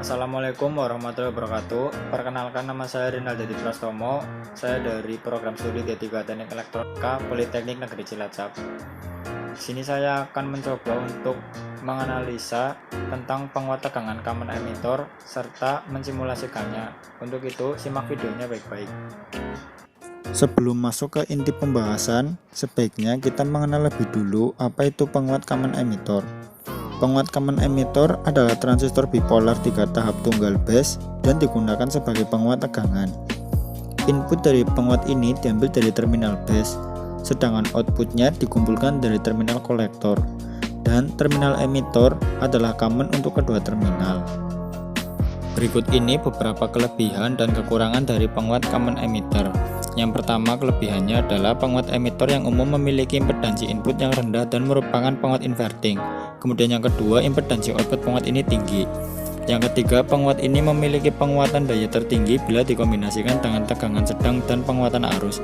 Assalamualaikum warahmatullahi wabarakatuh. Perkenalkan, nama saya Rinaldi Prastomo. Saya dari program studi D3 Teknik Elektronika Politeknik Negeri Cilacap. Di sini saya akan mencoba untuk menganalisa tentang penguat tegangan common emitter serta mensimulasikannya. Untuk itu, simak videonya baik-baik. Sebelum masuk ke inti pembahasan, sebaiknya kita mengenal lebih dulu apa itu penguat common emitter. Penguat common emitter adalah transistor bipolar 3 tahap tunggal base dan digunakan sebagai penguat tegangan. Input dari penguat ini diambil dari terminal base, sedangkan outputnya dikumpulkan dari terminal kolektor, dan terminal emitter adalah common untuk kedua terminal. Berikut ini beberapa kelebihan dan kekurangan dari penguat common emitter. Yang pertama, kelebihannya adalah penguat emitter yang umum memiliki impedansi input yang rendah dan merupakan penguat inverting. Kemudian yang kedua, impedansi output penguat ini tinggi. Yang ketiga, penguat ini memiliki penguatan daya tertinggi bila dikombinasikan dengan tegangan sedang dan penguatan arus.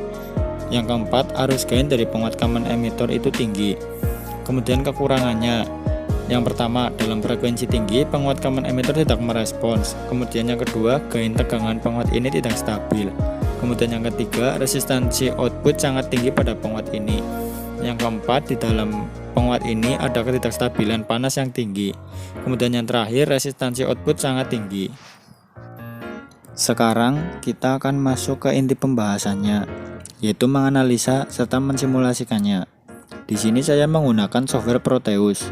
Yang keempat, arus gain dari penguat common emitter itu tinggi. Kemudian kekurangannya, yang pertama, dalam frekuensi tinggi, penguat common emitter tidak merespons. Kemudian yang kedua, gain tegangan penguat ini tidak stabil. Kemudian yang ketiga, resistansi output sangat tinggi pada penguat ini. Yang keempat, di dalam penguat ini ada ketidakstabilan panas yang tinggi. Kemudian yang terakhir, resistansi output sangat tinggi. Sekarang kita akan masuk ke inti pembahasannya, yaitu menganalisa serta mensimulasikannya. Di sini saya menggunakan software Proteus.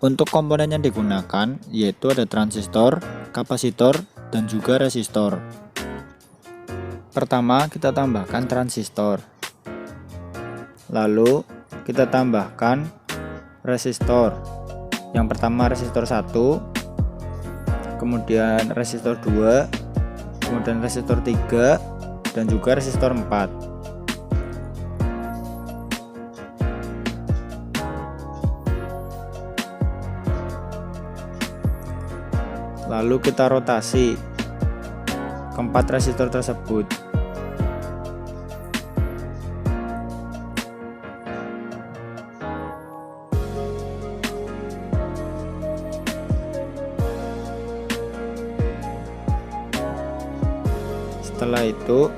Untuk komponen yang digunakan yaitu ada transistor, kapasitor, dan juga resistor. Pertama, kita tambahkan transistor. Lalu kita tambahkan resistor. Yang pertama resistor 1, kemudian resistor 2, kemudian resistor 3, dan juga resistor 4. Lalu kita rotasi keempat resistor tersebut. Setelah itu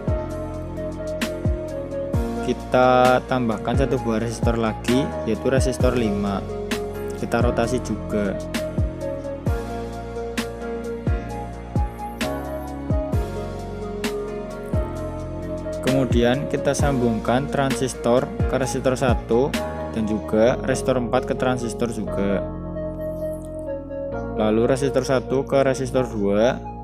kita tambahkan satu buah resistor lagi, yaitu resistor 5. Kita rotasi juga. Kemudian kita sambungkan transistor ke resistor 1 dan juga resistor 4 ke transistor juga. Lalu resistor 1 ke resistor 2.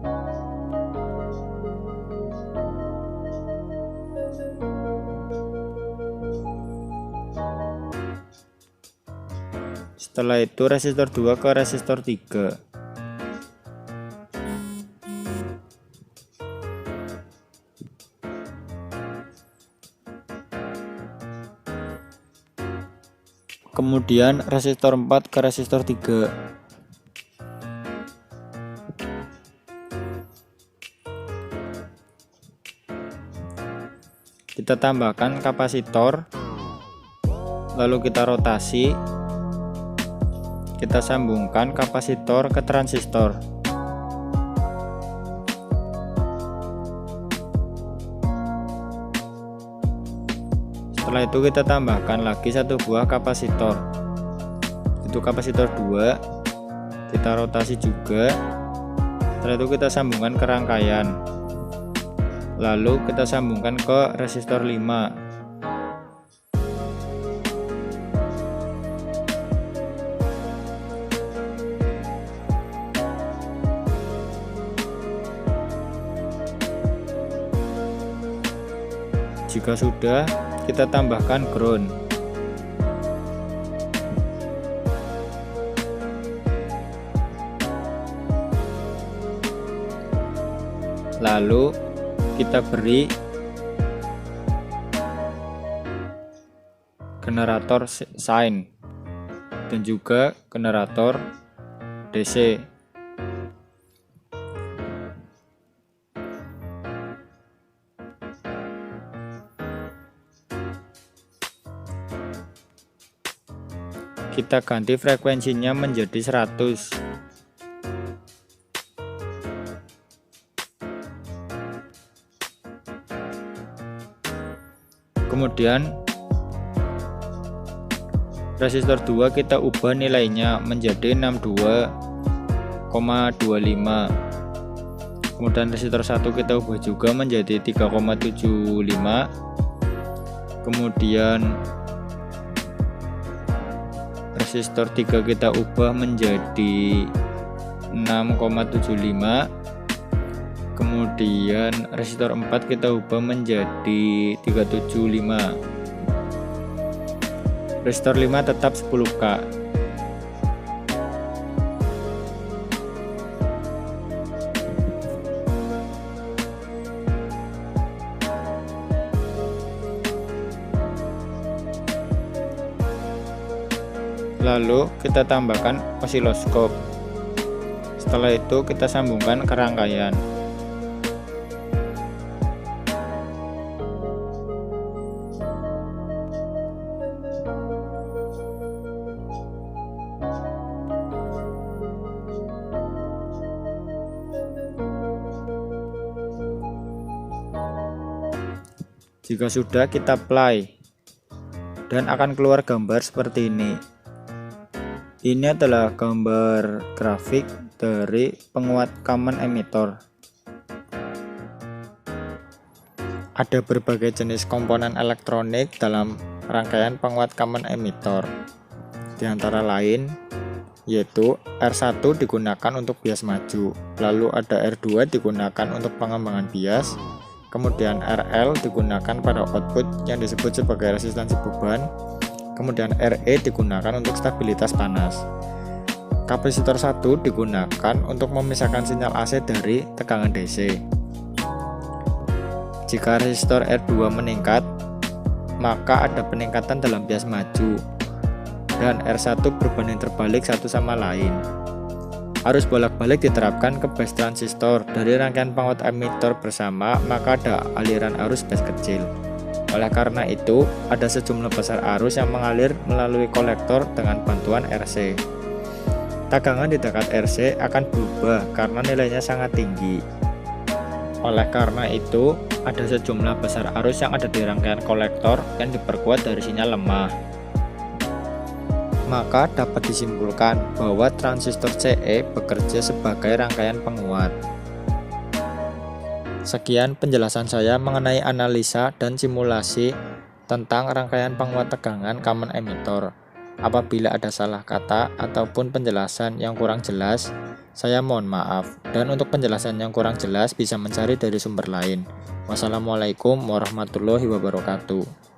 Setelah itu resistor 2 ke resistor 3. Kemudian resistor 4 ke resistor 3. Kita tambahkan kapasitor, lalu kita rotasi. Kita sambungkan kapasitor ke transistor. Setelah itu kita tambahkan lagi satu buah kapasitor, itu kapasitor 2. Kita rotasi juga. Setelah itu kita sambungkan ke rangkaian, lalu kita sambungkan ke resistor 5. Jika sudah, kita tambahkan ground. Lalu kita beri generator sine dan juga generator DC. Kita ganti frekuensinya menjadi 100. Kemudian resistor 2 kita ubah nilainya menjadi 62,25. Kemudian resistor 1 kita ubah juga menjadi 3,75. Kemudian resistor 3 kita ubah menjadi 6,75. Kemudian resistor 4 kita ubah menjadi 375. Resistor 5 tetap 10K. Lalu kita tambahkan osiloskop. Setelah itu kita sambungkan ke rangkaian. Jika sudah, kita play dan akan keluar gambar seperti ini. Ini adalah gambar grafik dari penguat common emitter. Ada berbagai jenis komponen elektronik dalam rangkaian penguat common emitter. Di antara lain yaitu R1 digunakan untuk bias maju, lalu ada R2 digunakan untuk pengembangan bias, kemudian RL digunakan pada output yang disebut sebagai resistansi beban, kemudian RE digunakan untuk stabilitas panas. Kapasitor 1 digunakan untuk memisahkan sinyal AC dari tegangan DC. Jika resistor R2 meningkat, maka ada peningkatan dalam bias maju, dan R1 berbanding terbalik satu sama lain. Arus bolak-balik diterapkan ke base transistor dari rangkaian penguat emitter bersama, maka ada aliran arus base kecil. Oleh karena itu, ada sejumlah besar arus yang mengalir melalui kolektor dengan bantuan RC. Tegangan di dekat RC akan berubah karena nilainya sangat tinggi. Oleh karena itu, ada sejumlah besar arus yang ada di rangkaian kolektor yang diperkuat dari sinyal lemah. Maka dapat disimpulkan bahwa transistor CE bekerja sebagai rangkaian penguat. Sekian penjelasan saya mengenai analisa dan simulasi tentang rangkaian penguat tegangan common emitter. Apabila ada salah kata ataupun penjelasan yang kurang jelas, saya mohon maaf. Dan untuk penjelasan yang kurang jelas bisa mencari dari sumber lain. Wassalamualaikum warahmatullahi wabarakatuh.